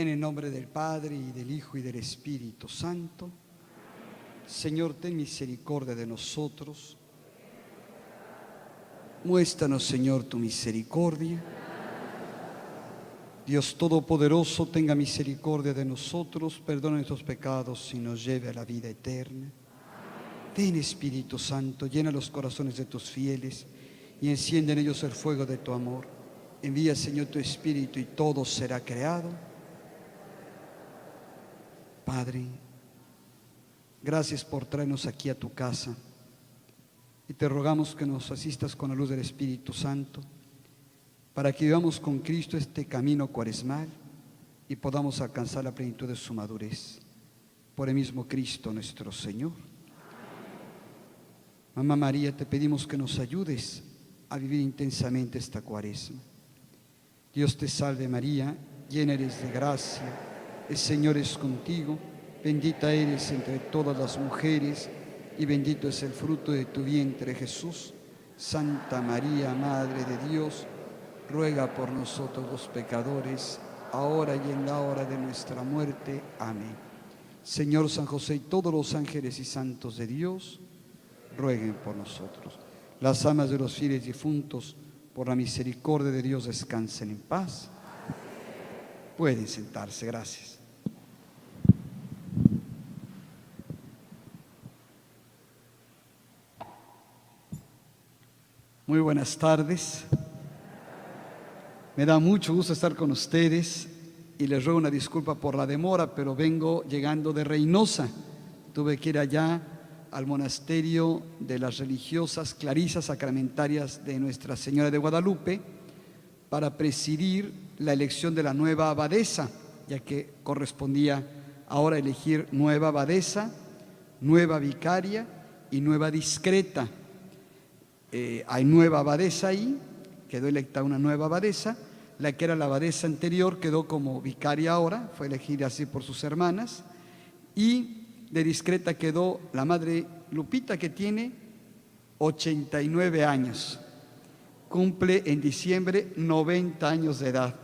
En el nombre del Padre, y del Hijo, y del Espíritu Santo. Señor, ten misericordia de nosotros. Muéstranos, Señor, tu misericordia. Dios Todopoderoso, tenga misericordia de nosotros, perdona nuestros pecados y nos lleve a la vida eterna. Ven, Espíritu Santo, llena los corazones de tus fieles y enciende en ellos el fuego de tu amor. Envía, Señor, tu Espíritu y todo será creado. Padre, gracias por traernos aquí a tu casa y te rogamos que nos asistas con la luz del Espíritu Santo para que vivamos con Cristo este camino cuaresmal y podamos alcanzar la plenitud de su madurez. Por el mismo Cristo nuestro Señor. Mamá María, te pedimos que nos ayudes a vivir intensamente esta cuaresma. Dios te salve María, llena eres de gracia, el Señor es contigo, bendita eres entre todas las mujeres y bendito es el fruto de tu vientre Jesús. Santa María, Madre de Dios, ruega por nosotros los pecadores, ahora y en la hora de nuestra muerte. Amén. Señor San José y todos los ángeles y santos de Dios, rueguen por nosotros. Las almas de los fieles difuntos, por la misericordia de Dios, descansen en paz. Pueden sentarse, gracias. Muy buenas tardes. Me da mucho gusto estar con ustedes y les ruego una disculpa por la demora, pero vengo llegando de Reynosa. Tuve que ir allá al monasterio de las religiosas clarisas sacramentarias de Nuestra Señora de Guadalupe para presidir la elección de la nueva abadesa, ya que correspondía ahora elegir nueva abadesa, nueva vicaria y nueva discreta. Hay nueva abadesa ahí, quedó electa una nueva abadesa. La que era la abadesa anterior quedó como vicaria ahora, fue elegida así por sus hermanas. Y de discreta quedó la madre Lupita, que tiene 89 años. Cumple en diciembre 90 años de edad.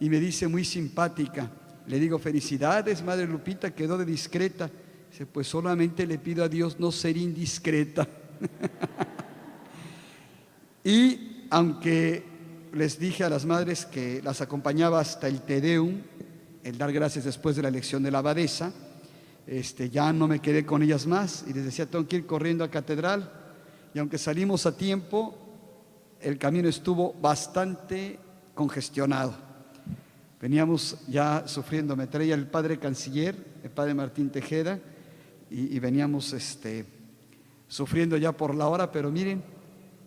Y me dice muy simpática, le digo, felicidades madre Lupita, quedó de discreta. Dice, pues solamente le pido a Dios no ser indiscreta. Y aunque les dije a las madres que las acompañaba hasta el Te Deum, el dar gracias después de la elección de la abadesa, ya no me quedé con ellas más y les decía, tengo que ir corriendo a catedral. Y aunque salimos a tiempo, el camino estuvo bastante congestionado. Veníamos ya sufriendo, me traía el padre canciller, el padre Martín Tejeda, y veníamos sufriendo ya por la hora, pero miren,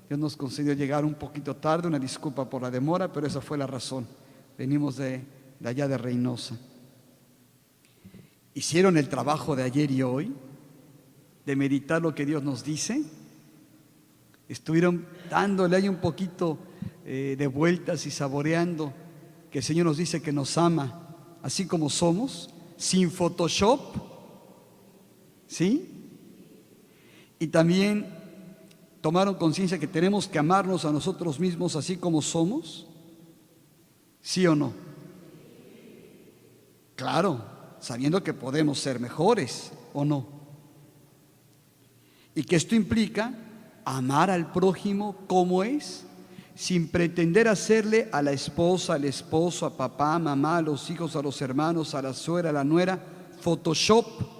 Dios nos concedió llegar un poquito tarde, una disculpa por la demora, pero esa fue la razón. Venimos de allá de Reynosa. ¿Hicieron el trabajo de ayer y hoy? ¿De meditar lo que Dios nos dice? ¿Estuvieron dándole ahí un poquito de vueltas y saboreando que el Señor nos dice que nos ama así como somos, sin Photoshop? ¿Sí? Y también ¿tomaron conciencia que tenemos que amarnos a nosotros mismos así como somos? ¿Sí o no? Claro, sabiendo que podemos ser mejores, ¿o no? Y que esto implica amar al prójimo como es, sin pretender hacerle a la esposa, al esposo, a papá, a mamá, a los hijos, a los hermanos, a la suegra, a la nuera, Photoshop,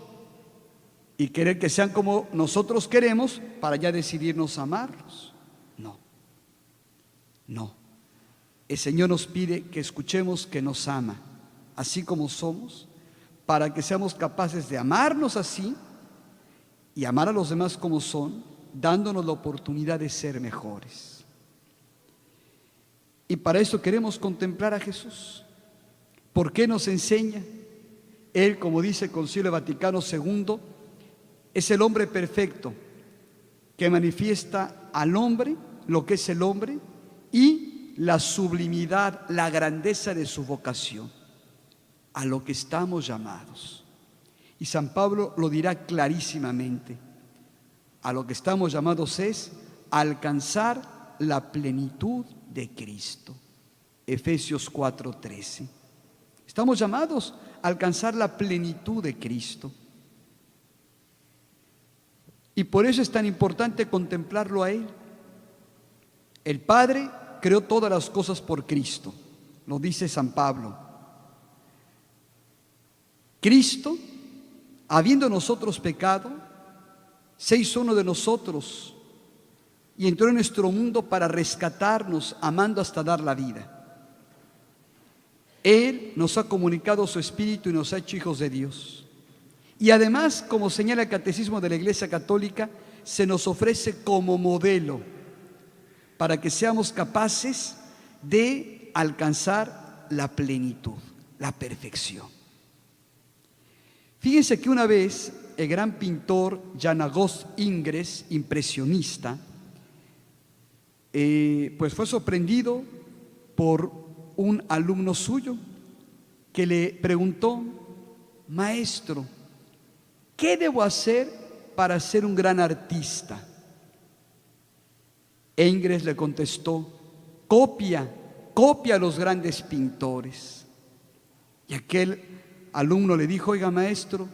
y querer que sean como nosotros queremos para ya decidirnos a amarlos. No. El Señor nos pide que escuchemos que nos ama, así como somos, para que seamos capaces de amarnos así y amar a los demás como son, dándonos la oportunidad de ser mejores. Y para eso queremos contemplar a Jesús. ¿Por qué nos enseña? Él, como dice el Concilio Vaticano II, es el hombre perfecto que manifiesta al hombre lo que es el hombre y la sublimidad, la grandeza de su vocación, a lo que estamos llamados. Y San Pablo lo dirá clarísimamente: a lo que estamos llamados es a alcanzar la plenitud de Cristo. Efesios 4:13. Estamos llamados a alcanzar la plenitud de Cristo. Y por eso es tan importante contemplarlo a Él. El Padre creó todas las cosas por Cristo, lo dice San Pablo. Cristo, habiendo nosotros pecado, se hizo uno de nosotros y entró en nuestro mundo para rescatarnos, amando hasta dar la vida. Él nos ha comunicado su Espíritu y nos ha hecho hijos de Dios. Y además, como señala el Catecismo de la Iglesia Católica, se nos ofrece como modelo para que seamos capaces de alcanzar la plenitud, la perfección. Fíjense que una vez el gran pintor Jan August Ingres, impresionista, pues fue sorprendido por un alumno suyo que le preguntó: maestro, ¿qué debo hacer para ser un gran artista? E Ingres le contestó: copia a los grandes pintores. Y aquel alumno le dijo: oiga, maestro,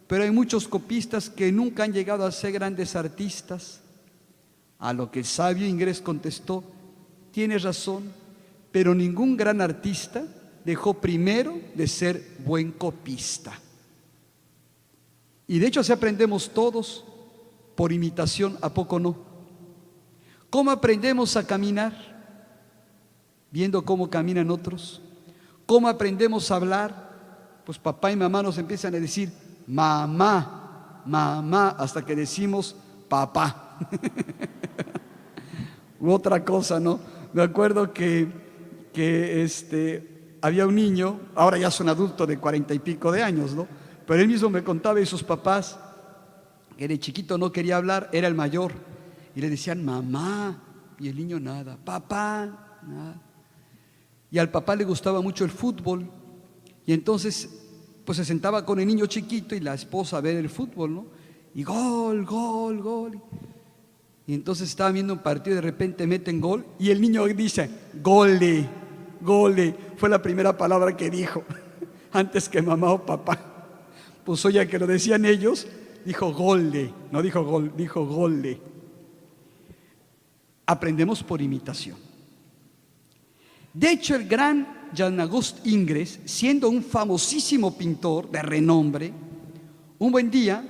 pero hay muchos copistas que nunca han llegado a ser grandes artistas. A lo que el sabio Ingres contestó: tienes razón, pero ningún gran artista dejó primero de ser buen copista. Y de hecho así aprendemos todos, por imitación, ¿a poco no? ¿Cómo aprendemos a caminar? Viendo cómo caminan otros. ¿Cómo aprendemos a hablar? Pues papá y mamá nos empiezan a decir mamá, mamá, hasta que decimos papá. U otra cosa, ¿no? Me acuerdo que había un niño, ahora ya es un adulto de 40 y pico de años, ¿no? Pero él mismo me contaba, y sus papás, que de chiquito no quería hablar, era el mayor, y le decían mamá, y el niño nada, papá, nada. Y al papá le gustaba mucho el fútbol, y entonces pues se sentaba con el niño chiquito y la esposa a ver el fútbol, ¿no? Y gol, gol, gol. Y entonces estaba viendo un partido y de repente meten gol y el niño dice gole, gole. Fue la primera palabra que dijo antes que mamá o papá. Pues oye, que lo decían ellos, dijo gole, no dijo gol, dijo gole. Aprendemos por imitación. De hecho, el gran Jan August Ingres, siendo un famosísimo pintor de renombre, un buen día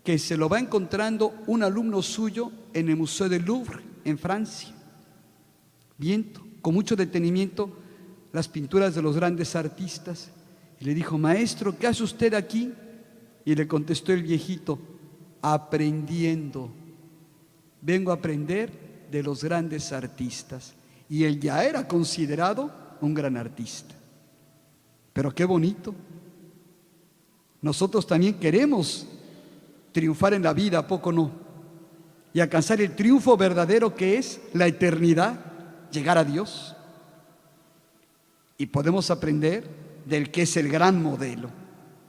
que se lo va encontrando un alumno suyo en el Museo del Louvre, en Francia, viendo con mucho detenimiento las pinturas de los grandes artistas, y le dijo: maestro, ¿qué hace usted aquí? Y le contestó el viejito: aprendiendo, vengo a aprender de los grandes artistas. Y él ya era considerado un gran artista. Pero qué bonito. Nosotros también queremos triunfar en la vida, ¿a poco no? Y alcanzar el triunfo verdadero que es la eternidad, llegar a Dios. Y podemos aprender del que es el gran modelo,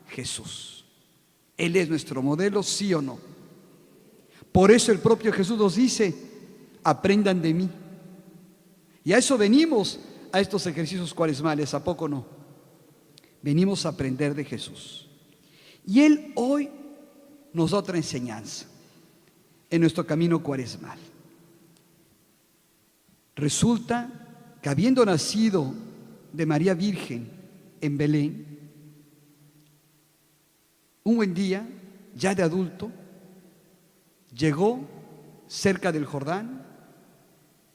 Jesús. Él es nuestro modelo, ¿sí o no? Por eso el propio Jesús nos dice: aprendan de mí. Y a eso venimos, a estos ejercicios cuaresmales, ¿a poco no? Venimos a aprender de Jesús. Y Él hoy nos da otra enseñanza en nuestro camino cuaresmal. Resulta que habiendo nacido de María Virgen en Belén, un buen día, ya de adulto, llegó cerca del Jordán,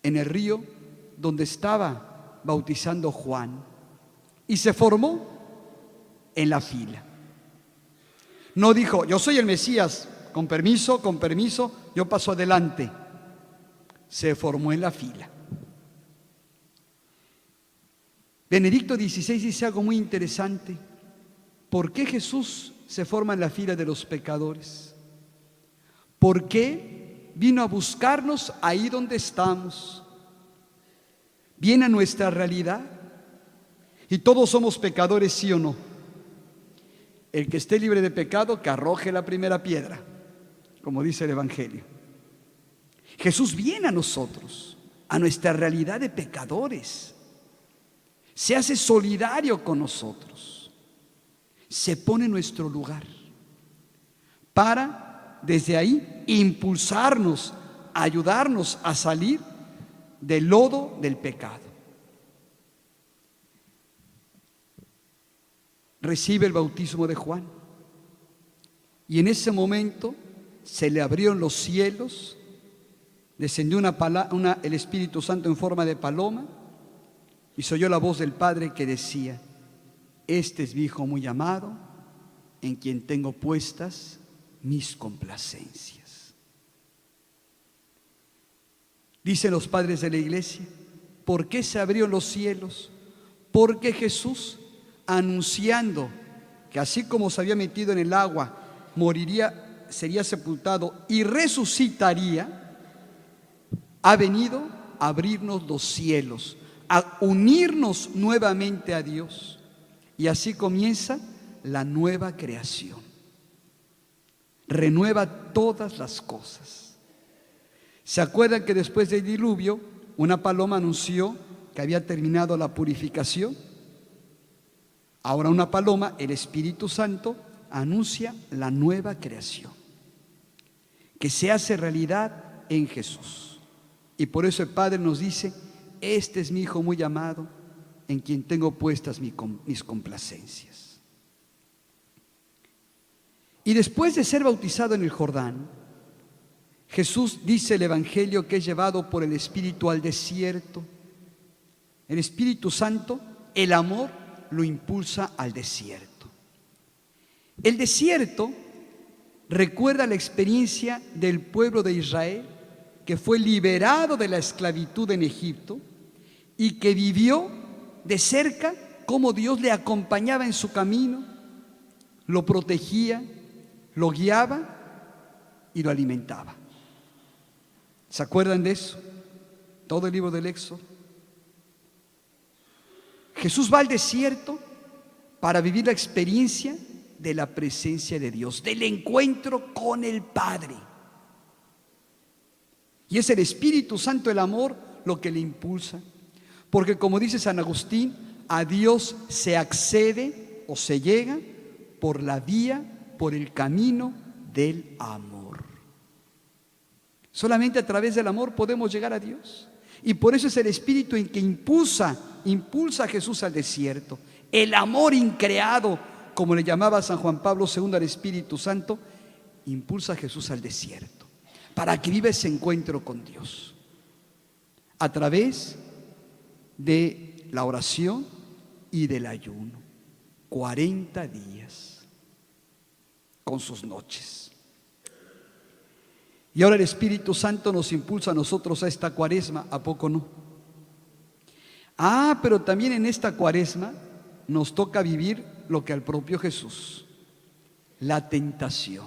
en el río donde estaba bautizando Juan, y se formó en la fila. No dijo: yo soy el Mesías, con permiso, yo paso adelante. Se formó en la fila. Benedicto XVI dice algo muy interesante. ¿Por qué Jesús se forma en la fila de los pecadores? ¿Por qué vino a buscarnos ahí donde estamos? Viene a nuestra realidad. Y todos somos pecadores, ¿sí o no? El que esté libre de pecado, que arroje la primera piedra, como dice el Evangelio. Jesús viene a nosotros, a nuestra realidad de pecadores. se hace solidario con nosotros, se pone en nuestro lugar para desde ahí impulsarnos, ayudarnos a salir del lodo del pecado. Recibe el bautismo de Juan y en ese momento se le abrieron los cielos, descendió el Espíritu Santo en forma de paloma y se oyó la voz del Padre que decía: este es mi Hijo muy amado, en quien tengo puestas mis complacencias. Dicen los padres de la iglesia: ¿por qué se abrieron los cielos? Porque Jesús, anunciando que así como se había metido en el agua, moriría, sería sepultado y resucitaría, ha venido a abrirnos los cielos, a unirnos nuevamente a Dios. Y así comienza la nueva creación. Renueva todas las cosas. ¿Se acuerdan que después del diluvio una paloma anunció que había terminado la purificación? Ahora una paloma, el Espíritu Santo, anuncia la nueva creación que se hace realidad en Jesús. Y por eso el Padre nos dice: este es mi Hijo muy amado, en quien tengo puestas mis complacencias. Y después de ser bautizado en el Jordán, Jesús, dice el Evangelio, que es llevado por el Espíritu al desierto. El Espíritu Santo, el amor, lo impulsa al desierto. El desierto recuerda la experiencia del pueblo de Israel, que fue liberado de la esclavitud en Egipto y que vivió de cerca cómo Dios le acompañaba en su camino, lo protegía, lo guiaba y lo alimentaba. ¿Se acuerdan de eso? Todo el libro del Éxodo. Jesús va al desierto para vivir la experiencia de la presencia de Dios, del encuentro con el Padre. Y es el Espíritu Santo, el amor, lo que le impulsa. Porque como dice San Agustín, a Dios se accede o se llega por la vía, por el camino del amor. Solamente a través del amor podemos llegar a Dios. Y por eso es el Espíritu en que impulsa a Jesús al desierto. El amor increado, como le llamaba San Juan Pablo II al Espíritu Santo, impulsa a Jesús al desierto, para que viva ese encuentro con Dios, a través de la oración y del ayuno. 40 días, con sus noches. Y ahora el Espíritu Santo nos impulsa a nosotros a esta Cuaresma, ¿a poco no? Pero también en esta Cuaresma nos toca vivir lo que al propio Jesús, la tentación.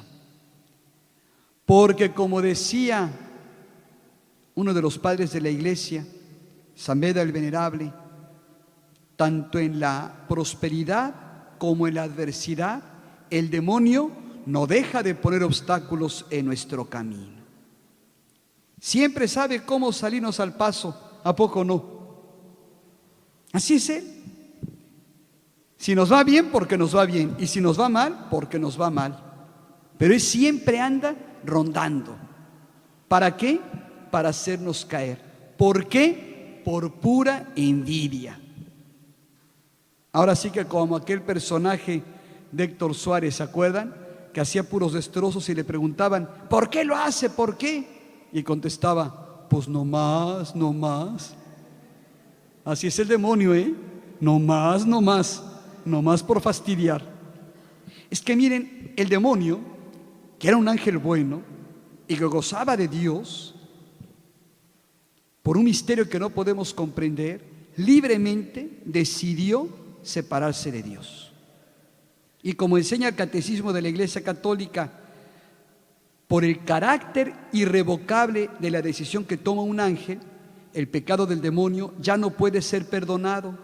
Porque como decía uno de los padres de la iglesia, San Beda el Venerable, tanto en la prosperidad como en la adversidad, el demonio no deja de poner obstáculos en nuestro camino. Siempre sabe cómo salirnos al paso, ¿a poco no? Así es Él. Si nos va bien, porque nos va bien, y si nos va mal, porque nos va mal. Pero Él siempre anda rondando. ¿Para qué? Para hacernos caer. ¿Por qué? Por pura envidia. Ahora sí que como aquel personaje de Héctor Suárez, ¿se acuerdan? Que hacía puros destrozos y le preguntaban: ¿por qué lo hace? ¿Por qué? Y contestaba: pues no más, no más. Así es el demonio, no más, no más, no más por fastidiar. Es que miren, el demonio, que era un ángel bueno y que gozaba de Dios, por un misterio que no podemos comprender, libremente decidió separarse de Dios. Y como enseña el Catecismo de la Iglesia Católica, por el carácter irrevocable de la decisión que toma un ángel, el pecado del demonio ya no puede ser perdonado.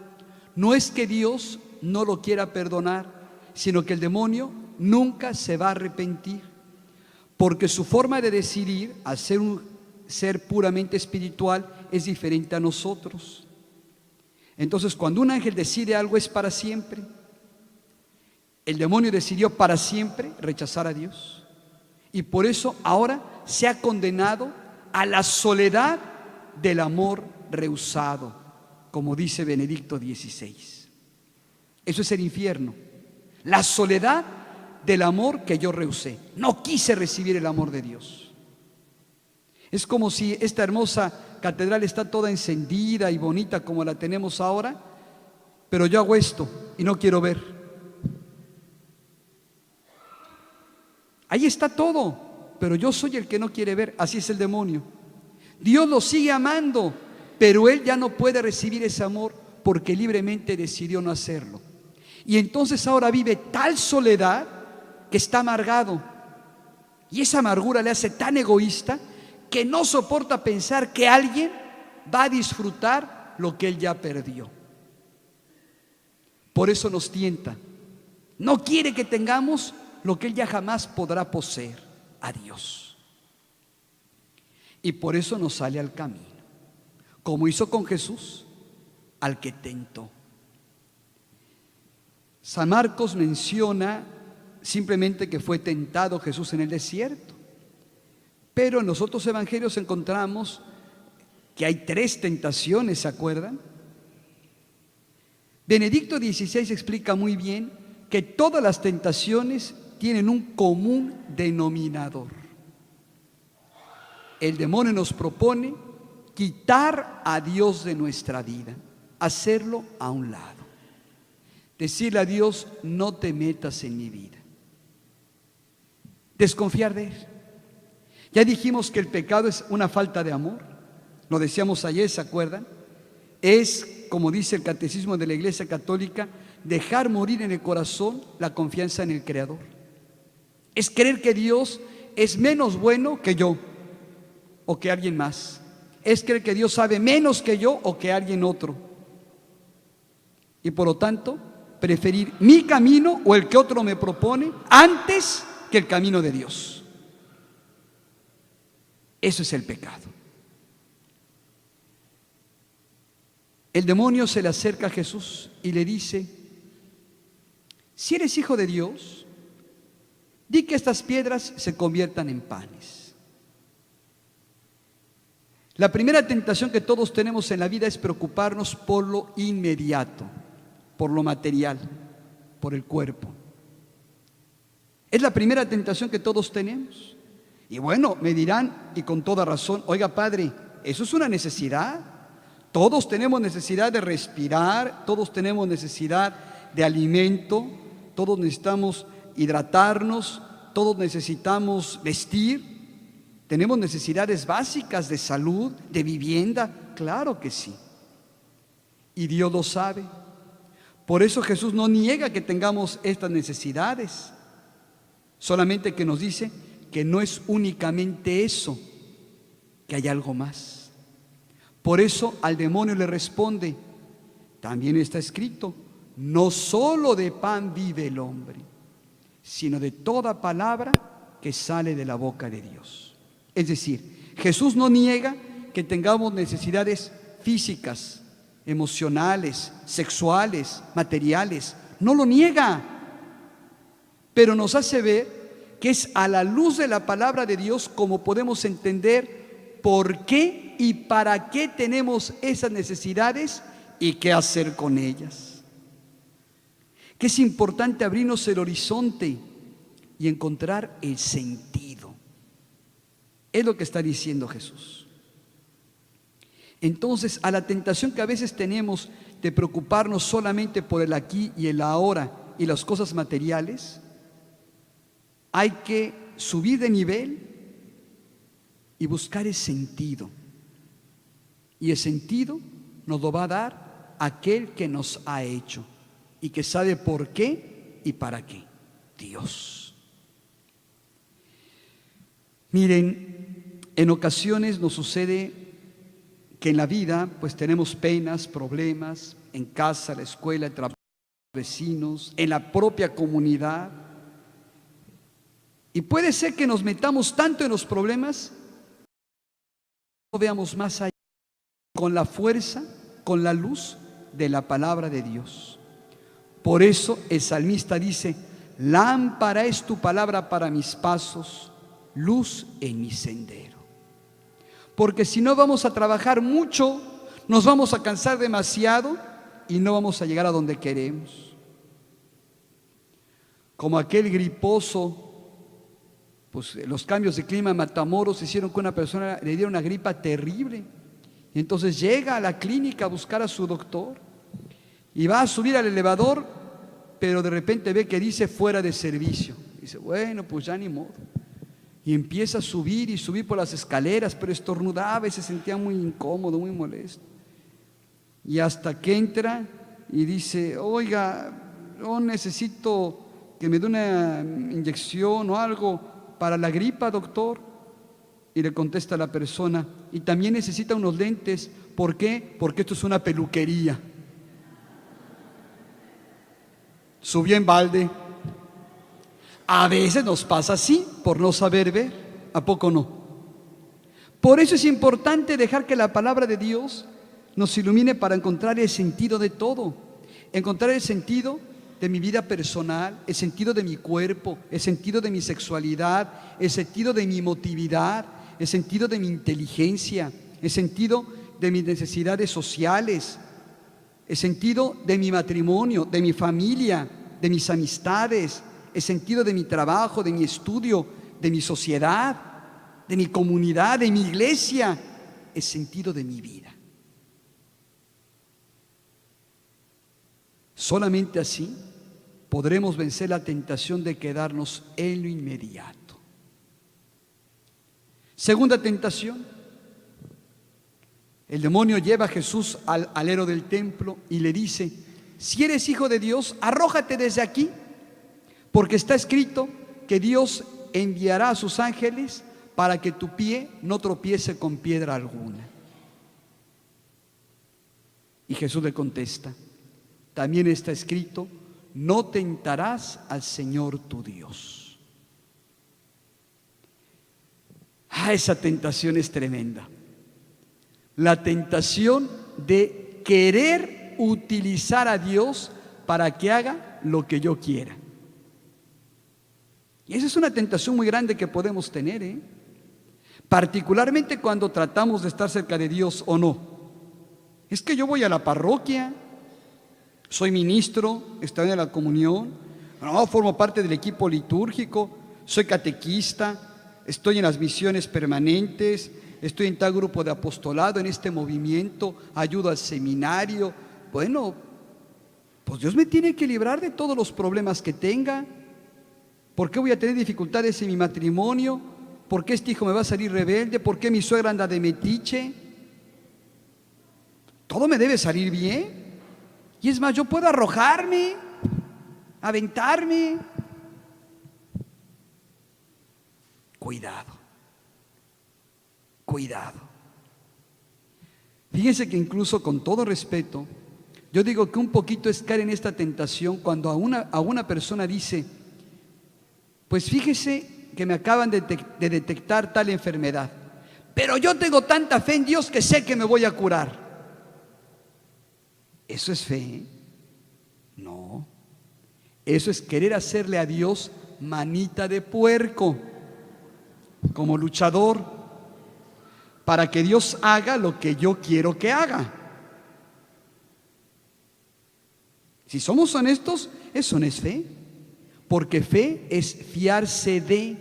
No es que Dios no lo quiera perdonar, sino que el demonio nunca se va a arrepentir, porque su forma de decidir, al ser un ser puramente espiritual, es diferente a nosotros. Entonces, cuando un ángel decide algo es para siempre. El demonio decidió para siempre rechazar a Dios. Y por eso ahora se ha condenado a la soledad del amor rehusado, como dice Benedicto XVI. Eso es el infierno. La soledad del amor que yo rehusé. No quise recibir el amor de Dios. Es como si esta hermosa catedral está toda encendida y bonita como la tenemos ahora, pero yo hago esto y no quiero ver. Ahí está todo, pero yo soy el que no quiere ver. Así es el demonio. Dios lo sigue amando, pero él ya no puede recibir ese amor porque libremente decidió no hacerlo. Y entonces ahora vive tal soledad que está amargado. Y esa amargura le hace tan egoísta que no soporta pensar que alguien va a disfrutar lo que él ya perdió. Por eso nos tienta. No quiere que tengamos lo que él ya jamás podrá poseer, a Dios. Y por eso nos sale al camino, como hizo con Jesús, al que tentó. San Marcos menciona simplemente que fue tentado Jesús en el desierto. Pero en los otros evangelios encontramos que hay 3 tentaciones, ¿se acuerdan? Benedicto XVI explica muy bien que todas las tentaciones tienen un común denominador. El demonio nos propone quitar a Dios de nuestra vida, hacerlo a un lado. Decirle a Dios, no te metas en mi vida. Desconfiar de Él. Ya dijimos que el pecado es una falta de amor. Lo decíamos ayer, ¿se acuerdan? Es, como dice el Catecismo de la Iglesia Católica, dejar morir en el corazón la confianza en el Creador. Es creer que Dios es menos bueno que yo o que alguien más. Es creer que Dios sabe menos que yo o que alguien otro. Y por lo tanto, preferir mi camino o el que otro me propone antes que el camino de Dios. Eso es el pecado. El demonio se le acerca a Jesús y le dice: si eres hijo de Dios, di que estas piedras se conviertan en panes. La primera tentación que todos tenemos en la vida es preocuparnos por lo inmediato, por lo material, por el cuerpo. Es la primera tentación que todos tenemos. Y bueno, me dirán, y con toda razón, oiga padre, ¿eso es una necesidad? Todos tenemos necesidad de respirar, todos tenemos necesidad de alimento, todos necesitamos hidratarnos, todos necesitamos vestir, tenemos necesidades básicas de salud, de vivienda, claro que sí. Y Dios lo sabe. Por eso Jesús no niega que tengamos estas necesidades, solamente que nos dice que no es únicamente eso, que hay algo más. Por eso al demonio le responde, también está escrito, no solo de pan vive el hombre, sino de toda palabra que sale de la boca de Dios. Es decir, Jesús no niega que tengamos necesidades físicas, emocionales, sexuales, materiales, no lo niega, pero nos hace ver que es a la luz de la palabra de Dios como podemos entender por qué y para qué tenemos esas necesidades y qué hacer con ellas. Que es importante abrirnos el horizonte y encontrar el sentido. Es lo que está diciendo Jesús. Entonces, a la tentación que a veces tenemos de preocuparnos solamente por el aquí y el ahora y las cosas materiales, hay que subir de nivel y buscar el sentido. Y el sentido nos lo va a dar aquel que nos ha hecho y que sabe por qué y para qué: Dios. Miren, en ocasiones nos sucede que en la vida pues tenemos penas, problemas, en casa, la escuela, el trabajo, vecinos, en la propia comunidad. Y puede ser que nos metamos tanto en los problemas, no veamos más allá, con la fuerza, con la luz de la palabra de Dios. Por eso el salmista dice: lámpara es tu palabra para mis pasos, luz en mi sendero. Porque si no vamos a trabajar mucho, nos vamos a cansar demasiado y no vamos a llegar a donde queremos. Como aquel griposo, pues los cambios de clima en Matamoros hicieron que una persona le diera una gripa terrible. Y entonces llega a la clínica a buscar a su doctor y va a subir al elevador, pero de repente ve que dice fuera de servicio. Dice, bueno, pues ya ni modo. Y empieza a subir y subir por las escaleras, pero estornudaba y se sentía muy incómodo, muy molesto. Y hasta que entra y dice, oiga, yo necesito que me dé una inyección o algo para la gripa, doctor. Y le contesta la persona, y también necesita unos lentes. ¿Por qué? Porque esto es una peluquería. Subió en balde. A veces nos pasa así, por no saber ver. ¿A poco no? Por eso es importante dejar que la palabra de Dios nos ilumine para encontrar el sentido de todo. Encontrar el sentido de mi vida personal, el sentido de mi cuerpo, el sentido de mi sexualidad, el sentido de mi emotividad, el sentido de mi inteligencia, el sentido de mis necesidades sociales, el sentido de mi matrimonio, de mi familia, de mis amistades, el sentido de mi trabajo, de mi estudio, de mi sociedad, de mi comunidad, de mi iglesia, el sentido de mi vida. Solamente así podremos vencer la tentación de quedarnos en lo inmediato. Segunda tentación. El demonio lleva a Jesús al alero del templo y le dice, si eres hijo de Dios, arrójate desde aquí, porque está escrito que Dios enviará a sus ángeles para que tu pie no tropiece con piedra alguna. Y Jesús le contesta, también está escrito, no tentarás al Señor tu Dios. Esa tentación es tremenda. La tentación de querer utilizar a Dios para que haga lo que yo quiera. Y esa es una tentación muy grande que podemos tener, particularmente cuando tratamos de estar cerca de Dios o no. Es que yo voy a la parroquia, soy ministro, estoy en la comunión, no, formo parte del equipo litúrgico, soy catequista, estoy en las misiones permanentes, estoy en tal grupo de apostolado, en este movimiento, ayudo al seminario. Bueno, pues Dios me tiene que librar de todos los problemas que tenga. ¿Por qué voy a tener dificultades en mi matrimonio? ¿Por qué este hijo me va a salir rebelde? ¿Por qué mi suegra anda de metiche? Todo me debe salir bien. Y es más, yo puedo arrojarme, aventarme. Cuidado, cuidado. Fíjense que incluso con todo respeto, yo digo que un poquito es caer en esta tentación cuando a una persona dice, pues fíjese que me acaban de detectar tal enfermedad, pero yo tengo tanta fe en Dios que sé que me voy a curar. ¿Eso es fe? No. Eso es querer hacerle a Dios manita de puerco, como luchador, para que Dios haga lo que yo quiero que haga. Si somos honestos, eso no es fe, porque fe es fiarse de,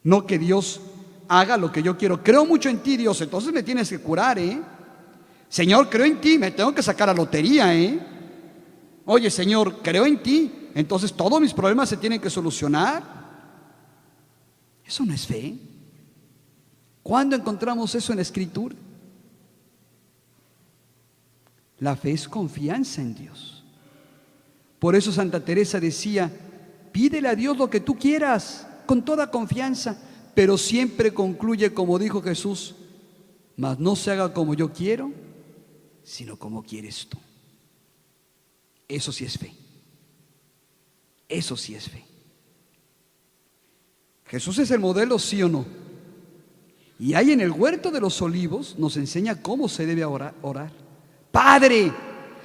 no que Dios haga lo que yo quiero. Creo mucho en ti, Dios, entonces me tienes que curar, Señor, creo en ti, me tengo que sacar la lotería, Oye, Señor, creo en ti, entonces todos mis problemas se tienen que solucionar. Eso no es fe. ¿Cuándo encontramos eso en la Escritura? La fe es confianza en Dios. Por eso Santa Teresa decía, pídele a Dios lo que tú quieras, con toda confianza, pero siempre concluye como dijo Jesús, mas no se haga como yo quiero, sino como quieres tú. Eso sí es fe. Eso sí es fe. Jesús es el modelo, ¿sí o no? Y ahí en el huerto de los olivos nos enseña cómo se debe orar. Padre,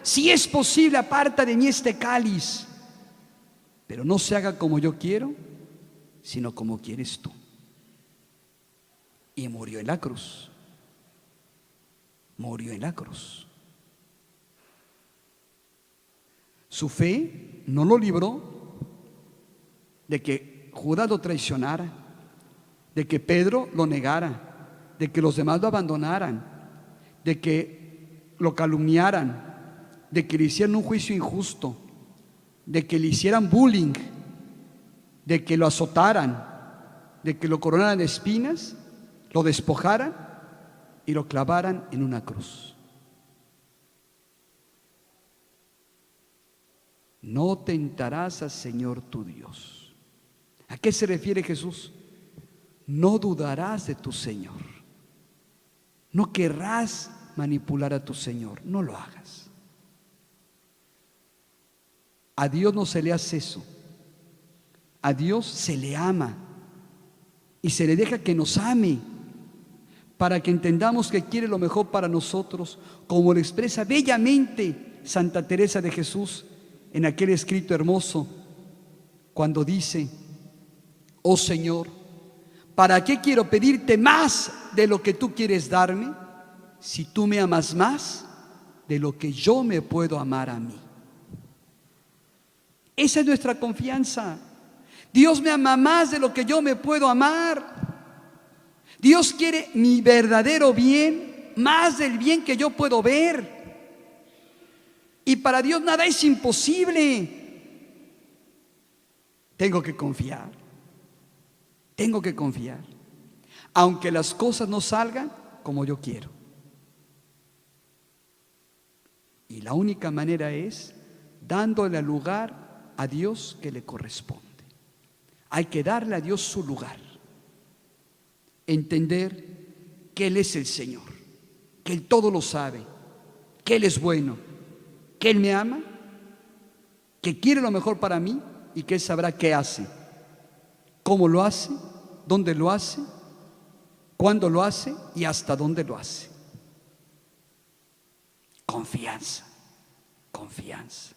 si es posible, aparta de mí este cáliz, pero no se haga como yo quiero, sino como quieres tú. Y murió en la cruz. Murió en la cruz. Su fe no lo libró de que Judas lo traicionara, de que Pedro lo negara, de que los demás lo abandonaran, de que lo calumniaran, de que le hicieran un juicio injusto, de que le hicieran bullying, de que lo azotaran, de que lo coronaran de espinas, lo despojaran y lo clavaran en una cruz. No tentarás al Señor tu Dios. ¿A qué se refiere Jesús? No dudarás de tu Señor. No querrás manipular a tu Señor. No lo hagas. A Dios no se le hace eso. A Dios se le ama y se le deja que nos ame para que entendamos que quiere lo mejor para nosotros, como lo expresa bellamente Santa Teresa de Jesús en aquel escrito hermoso, cuando dice: oh Señor, ¿para qué quiero pedirte más de lo que tú quieres darme, si tú me amas más de lo que yo me puedo amar a mí? Esa es nuestra confianza. Dios me ama más de lo que yo me puedo amar. Dios quiere mi verdadero bien, más del bien que yo puedo ver. Y para Dios nada es imposible. Tengo que confiar. Tengo que confiar. Aunque las cosas no salgan como yo quiero. Y la única manera es dándole lugar a Dios que le corresponde. Hay que darle a Dios su lugar. Entender que Él es el Señor, que Él todo lo sabe, que Él es bueno, que Él me ama, que quiere lo mejor para mí y que Él sabrá qué hace, cómo lo hace, dónde lo hace, cuándo lo hace y hasta dónde lo hace. Confianza, confianza.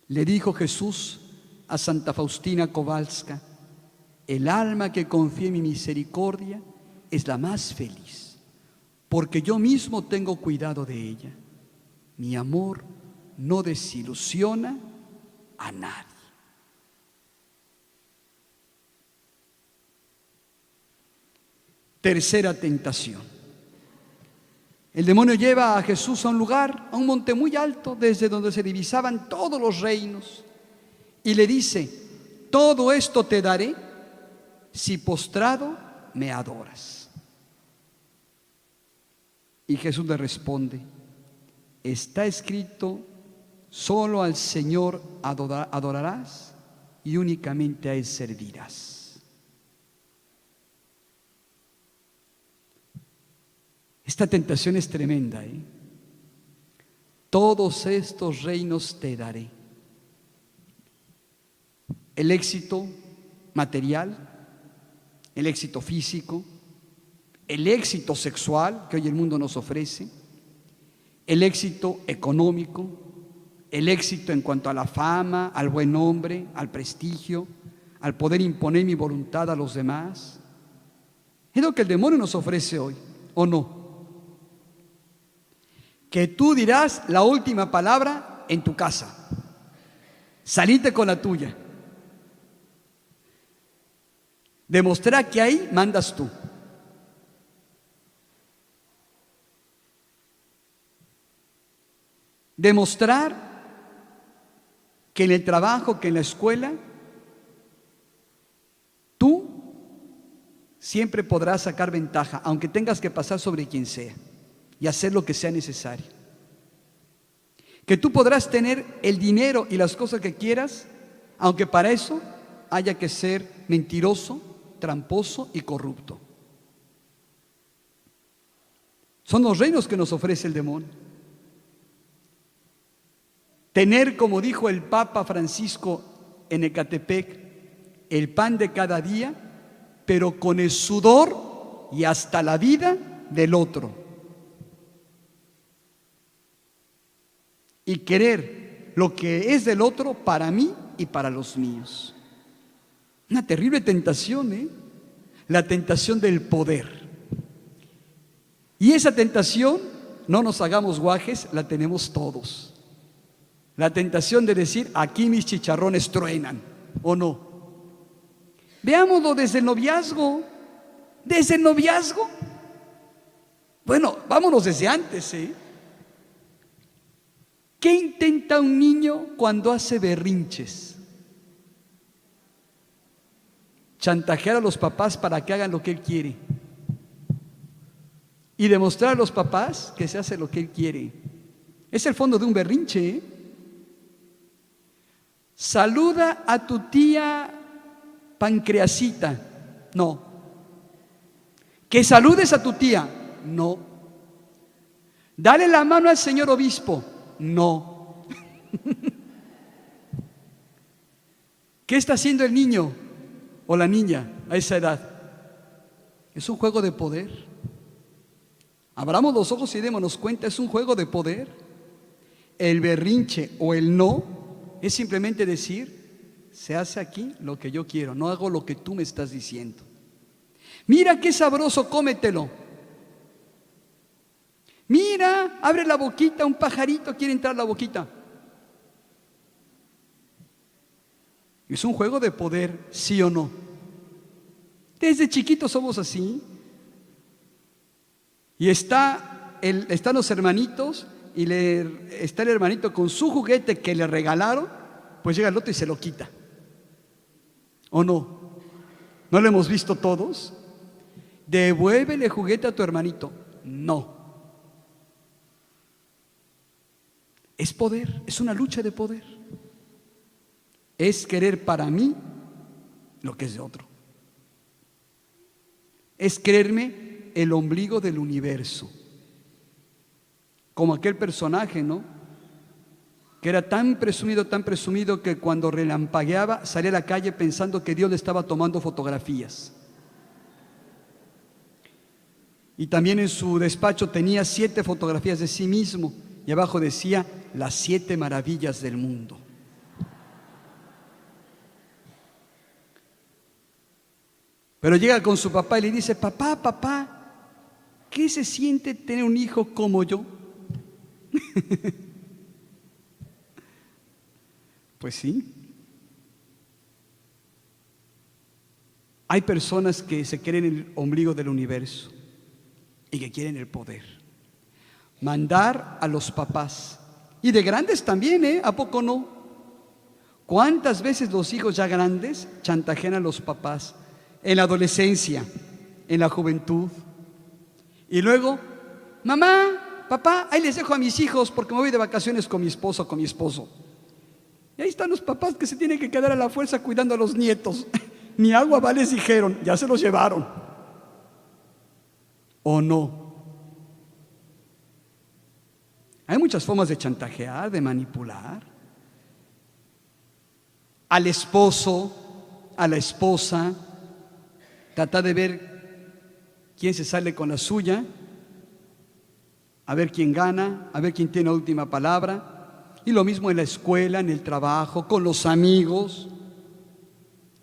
Le dijo Jesús a Santa Faustina Kowalska: el alma que confía en mi misericordia es la más feliz, porque yo mismo tengo cuidado de ella. Mi amor no desilusiona a nadie. Tercera tentación. El demonio lleva a Jesús a un lugar, a un monte muy alto, desde donde se divisaban todos los reinos, y le dice: todo esto te daré si postrado me adoras. Y Jesús le responde: está escrito, solo al Señor adorarás y únicamente a Él servirás. Esta tentación es tremenda, ¿eh? Todos estos reinos te daré. El éxito material, el éxito físico, el éxito sexual que hoy el mundo nos ofrece, el éxito económico, el éxito en cuanto a la fama, al buen nombre, al prestigio, al poder imponer mi voluntad a los demás. Es lo que el demonio nos ofrece hoy, ¿o no? Que tú dirás la última palabra en tu casa. Salite con la tuya. Demostrar que ahí mandas tú. Demostrar que en el trabajo, que en la escuela, tú siempre podrás sacar ventaja, aunque tengas que pasar sobre quien sea y hacer lo que sea necesario. Que tú podrás tener el dinero y las cosas que quieras, aunque para eso haya que ser mentiroso, tramposo y corrupto. Son los reinos que nos ofrece el demonio. Tener, como dijo el Papa Francisco en Ecatepec, el pan de cada día, pero con el sudor y hasta la vida del otro. y querer lo que es del otro para mí y para los míos. Una terrible tentación, ¿eh? La tentación del poder. Y esa tentación, no nos hagamos guajes, la tenemos todos. La tentación de decir, aquí mis chicharrones truenan, ¿o no? Veámoslo desde el noviazgo. Desde el noviazgo. Bueno, vámonos desde antes, ¿eh? ¿Qué intenta un niño cuando hace berrinches? Chantajear a los papás para que hagan lo que él quiere. Y demostrar a los papás que se hace lo que él quiere. Es el fondo de un berrinche, ¿eh? Saluda a tu tía Pancreasita. No. Que saludes a tu tía. No. Dale la mano al señor obispo. No. ¿Qué está haciendo el niño o la niña a esa edad? Es un juego de poder. Abramos los ojos y démonos cuenta, es un juego de poder. El berrinche o el no es simplemente decir, se hace aquí lo que yo quiero, no hago lo que tú me estás diciendo. Mira qué sabroso, cómetelo. Mira, abre la boquita, un pajarito quiere entrar a la boquita. Es un juego de poder, ¿sí o no? Desde chiquitos somos así. Y están los hermanitos y está el hermanito con su juguete que le regalaron, pues llega el otro y se lo quita. ¿O no? ¿No lo hemos visto todos? Devuélvele el juguete a tu hermanito. No. Es poder, es una lucha de poder. Es querer para mí lo que es de otro. Es creerme el ombligo del universo. Como aquel personaje, ¿no? Que era tan presumido que cuando relampagueaba salía a la calle pensando que Dios le estaba tomando fotografías. Y también en su despacho tenía 7 fotografías de sí mismo y abajo decía las 7 maravillas del mundo. Pero llega con su papá y le dice, papá, ¿qué se siente tener un hijo como yo? Pues sí. Hay personas que se creen el ombligo del universo y que quieren el poder. Mandar a los papás. Y de grandes también, ¿eh? ¿A poco no? ¿Cuántas veces los hijos ya grandes chantajean a los papás? En la adolescencia, en la juventud. Y luego, mamá, papá, ahí les dejo a mis hijos porque me voy de vacaciones con mi esposo o con mi esposo. Y ahí están los papás que se tienen que quedar a la fuerza cuidando a los nietos. Ni agua va les dijeron, ya se los llevaron. ¿O no? Hay muchas formas de chantajear, de manipular. Al esposo, a la esposa, tratar de ver quién se sale con la suya, a ver quién gana, a ver quién tiene la última palabra. Y lo mismo en la escuela, en el trabajo, con los amigos.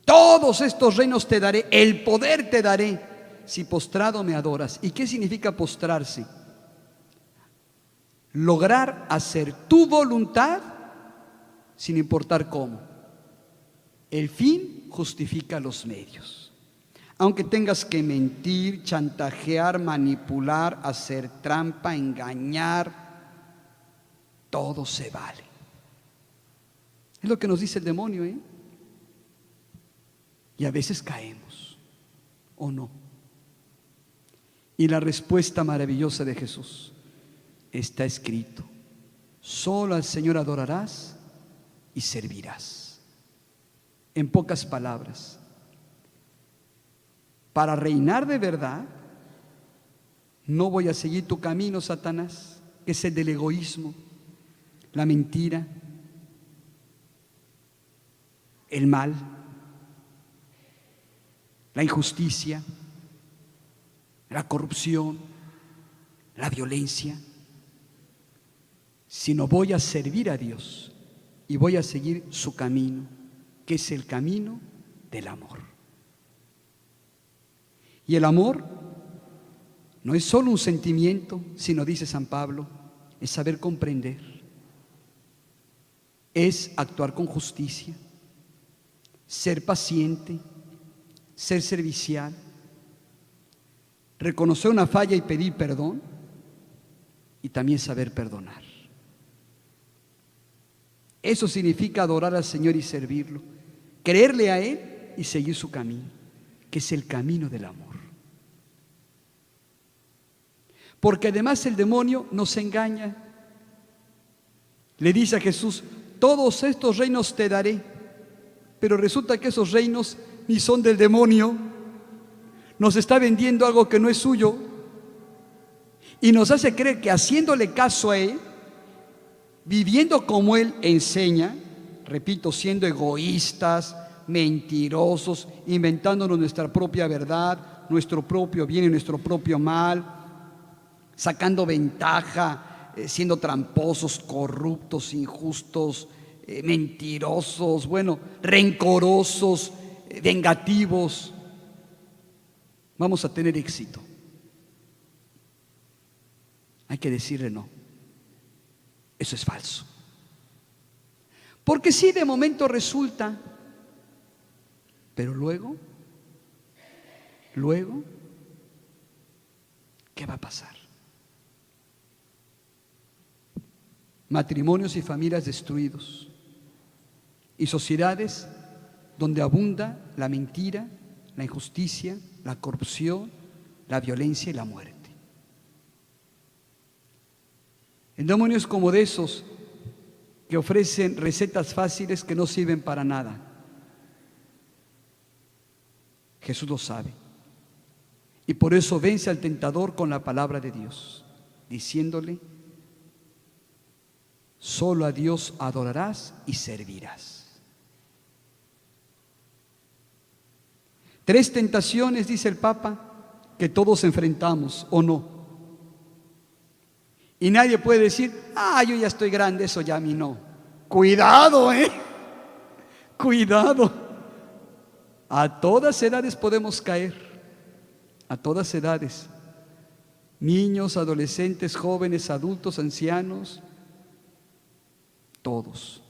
Todos estos reinos te daré, el poder te daré, si postrado me adoras. ¿Y qué significa postrarse? Lograr hacer tu voluntad sin importar cómo. El fin justifica los medios. Aunque tengas que mentir, chantajear, manipular, hacer trampa, engañar, todo se vale. Es lo que nos dice el demonio, ¿eh? Y a veces caemos, ¿o no? Y la respuesta maravillosa de Jesús está escrito: solo al Señor adorarás y servirás. En pocas palabras, para reinar de verdad, no voy a seguir tu camino, Satanás, que es el del egoísmo, la mentira, el mal, la injusticia, la corrupción, la violencia, sino voy a servir a Dios y voy a seguir su camino, que es el camino del amor. Y el amor no es solo un sentimiento, sino, dice San Pablo, es saber comprender, es actuar con justicia, ser paciente, ser servicial, reconocer una falla y pedir perdón, y también saber perdonar. Eso significa adorar al Señor y servirlo, creerle a Él y seguir su camino, que es el camino del amor. Porque además el demonio nos engaña. Le dice a Jesús: todos estos reinos te daré, pero resulta que esos reinos ni son del demonio. Nos está vendiendo algo que no es suyo y nos hace creer que haciéndole caso a Él, viviendo como Él enseña, repito, siendo egoístas, mentirosos, inventándonos nuestra propia verdad, nuestro propio bien y nuestro propio mal, sacando ventaja, siendo tramposos, corruptos, injustos, mentirosos, rencorosos, vengativos, vamos a tener éxito. Hay que decirle no. Eso es falso. Porque sí, de momento resulta, pero luego, ¿qué va a pasar? Matrimonios y familias destruidos y sociedades donde abunda la mentira, la injusticia, la corrupción, la violencia y la muerte. El demonio es como de esos que ofrecen recetas fáciles que no sirven para nada. Jesús lo sabe y por eso vence al tentador con la palabra de Dios, diciéndole: solo a Dios adorarás y servirás. 3 tentaciones, dice el Papa, que todos enfrentamos, ¿o no? Y nadie puede decir: yo ya estoy grande, eso ya a mí no. Cuidado, cuidado. A todas edades podemos caer, a todas edades. Niños, adolescentes, jóvenes, adultos, ancianos, todos.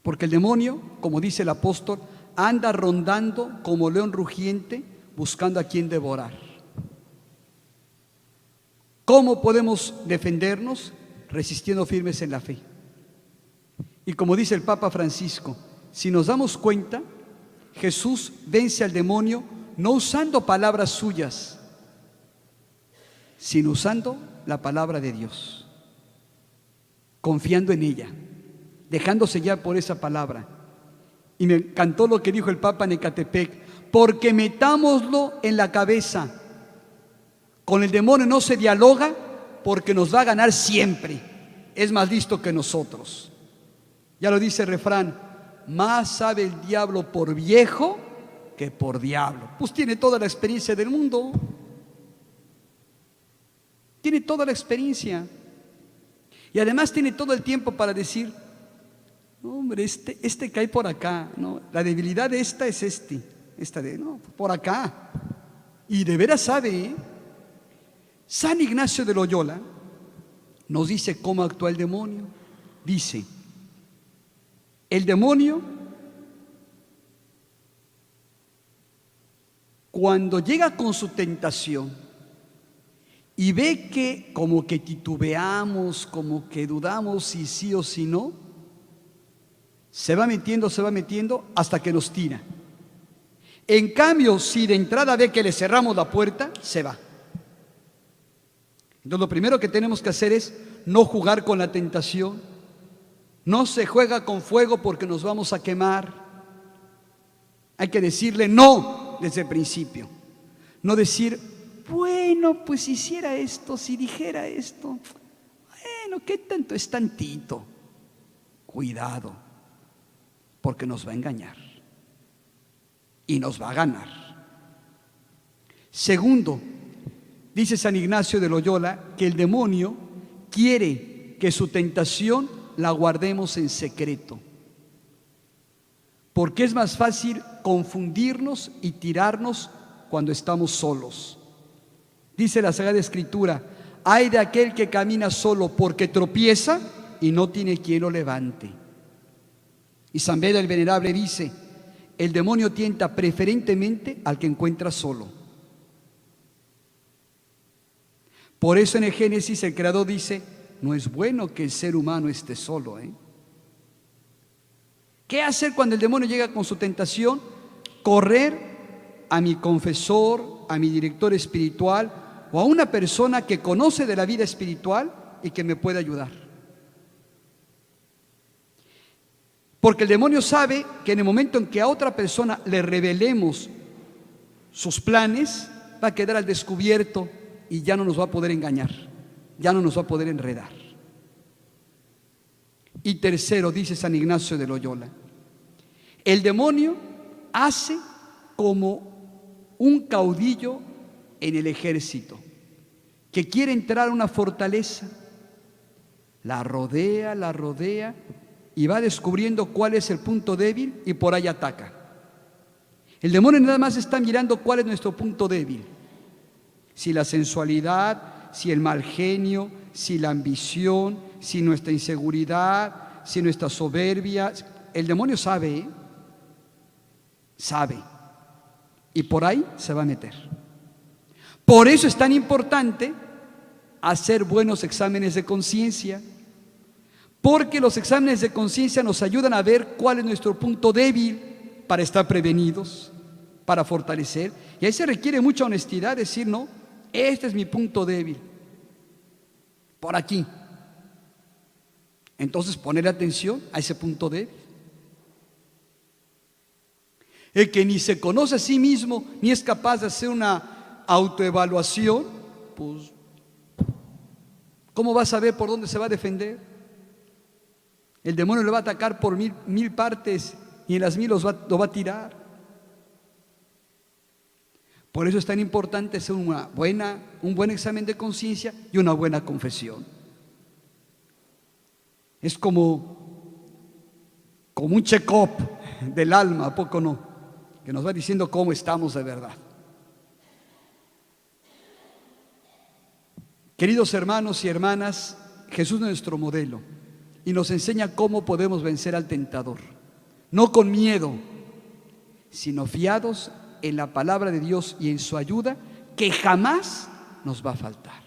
Porque el demonio, como dice el apóstol, anda rondando como león rugiente buscando a quien devorar. ¿Cómo podemos defendernos? Resistiendo firmes en la fe. Y como dice el Papa Francisco, si nos damos cuenta, Jesús vence al demonio no usando palabras suyas, sino usando la palabra de Dios, confiando en ella, dejándose ya por esa palabra. Y me encantó lo que dijo el Papa en Ecatepec: porque metámoslo en la cabeza. Con el demonio no se dialoga porque nos va a ganar siempre. Es más listo que nosotros. Ya lo dice el refrán: más sabe el diablo por viejo que por diablo. Pues tiene toda la experiencia del mundo. Tiene toda la experiencia. Y además tiene todo el tiempo para decir: no, hombre, este cae por acá, no, la debilidad de esta es por acá. Y de veras sabe, ¿eh? San Ignacio de Loyola nos dice cómo actúa el demonio. Dice: el demonio, cuando llega con su tentación y ve que como que titubeamos, como que dudamos si sí o si no, se va metiendo hasta que nos tira. En cambio, si de entrada ve que le cerramos la puerta, se va. Entonces lo primero que tenemos que hacer es no jugar con la tentación. No se juega con fuego porque nos vamos a quemar. Hay que decirle no desde el principio. No decir: bueno, pues si hiciera esto, si dijera esto, ¿qué tanto? Es tantito. Cuidado, porque nos va a engañar y nos va a ganar. Segundo, dice San Ignacio de Loyola que el demonio quiere que su tentación la guardemos en secreto, porque es más fácil confundirnos y tirarnos cuando estamos solos. Dice la Sagrada Escritura: ay de aquel que camina solo porque tropieza y no tiene quien lo levante. Y San Beda el Venerable dice: el demonio tienta preferentemente al que encuentra solo. Por eso en el Génesis el Creador dice: no es bueno que el ser humano esté solo. ¿Qué hacer cuando el demonio llega con su tentación? Correr a mi confesor, a mi director espiritual o a una persona que conoce de la vida espiritual y que me pueda ayudar. Porque el demonio sabe que en el momento en que a otra persona le revelemos sus planes, va a quedar al descubierto y ya no nos va a poder engañar, ya no nos va a poder enredar. Y tercero, dice San Ignacio de Loyola, el demonio hace como un caudillo en el ejército que quiere entrar a una fortaleza, la rodea y va descubriendo cuál es el punto débil y por ahí ataca. El demonio nada más está mirando cuál es nuestro punto débil. Si la sensualidad, si el mal genio, si la ambición, si nuestra inseguridad, si nuestra soberbia. El demonio sabe, sabe. Y por ahí se va a meter. Por eso es tan importante hacer buenos exámenes de conciencia. Porque los exámenes de conciencia nos ayudan a ver cuál es nuestro punto débil para estar prevenidos, para fortalecer. Y ahí se requiere mucha honestidad, decir, no, este es mi punto débil, por aquí. Entonces poner atención a ese punto débil. El que ni se conoce a sí mismo, ni es capaz de hacer una autoevaluación, pues, ¿cómo va a saber por dónde se va a defender? El demonio le va a atacar por mil partes y en las 1000 lo va a tirar. Por eso es tan importante hacer un buen examen de conciencia y una buena confesión. Es como un check-up del alma, ¿a poco no? Que nos va diciendo cómo estamos de verdad. Queridos hermanos y hermanas, Jesús es nuestro modelo y nos enseña cómo podemos vencer al tentador. No con miedo, sino fiados en la palabra de Dios y en su ayuda, que jamás nos va a faltar.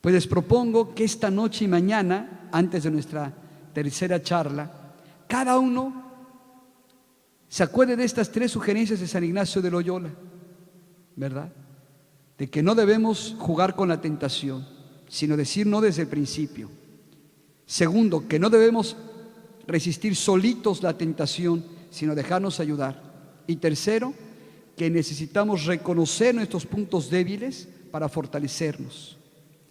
Pues les propongo que esta noche y mañana, antes de nuestra tercera charla, cada uno se acuerde de estas 3 sugerencias de San Ignacio de Loyola, ¿verdad? De que no debemos jugar con la tentación, sino decir no desde el principio. Segundo, que no debemos resistir solitos la tentación, sino dejarnos ayudar. Y tercero, que necesitamos reconocer nuestros puntos débiles para fortalecernos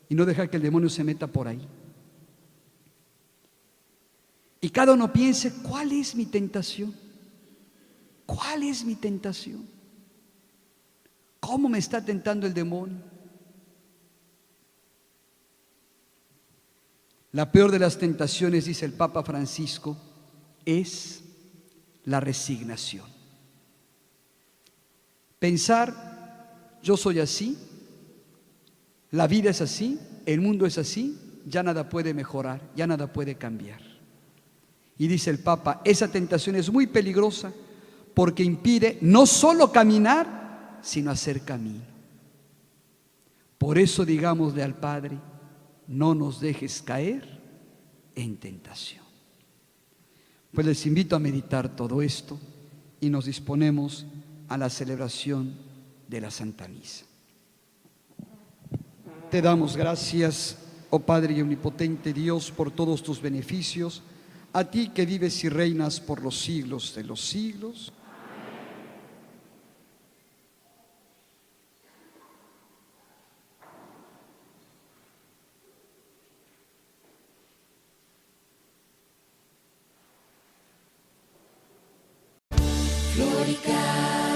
y no dejar que el demonio se meta por ahí. Y cada uno piense, ¿cuál es mi tentación? ¿Cuál es mi tentación? ¿Cómo me está tentando el demonio? La peor de las tentaciones, dice el Papa Francisco, es la resignación. Pensar, yo soy así, la vida es así, el mundo es así, ya nada puede mejorar, ya nada puede cambiar. Y dice el Papa, esa tentación es muy peligrosa porque impide no solo caminar, sino hacer camino. Por eso digámosle al Padre, no nos dejes caer en tentación. Pues les invito a meditar todo esto y nos disponemos a la celebración de la Santa Misa. Te damos gracias, oh Padre y omnipotente Dios, por todos tus beneficios, a ti que vives y reinas por los siglos de los siglos. Florica.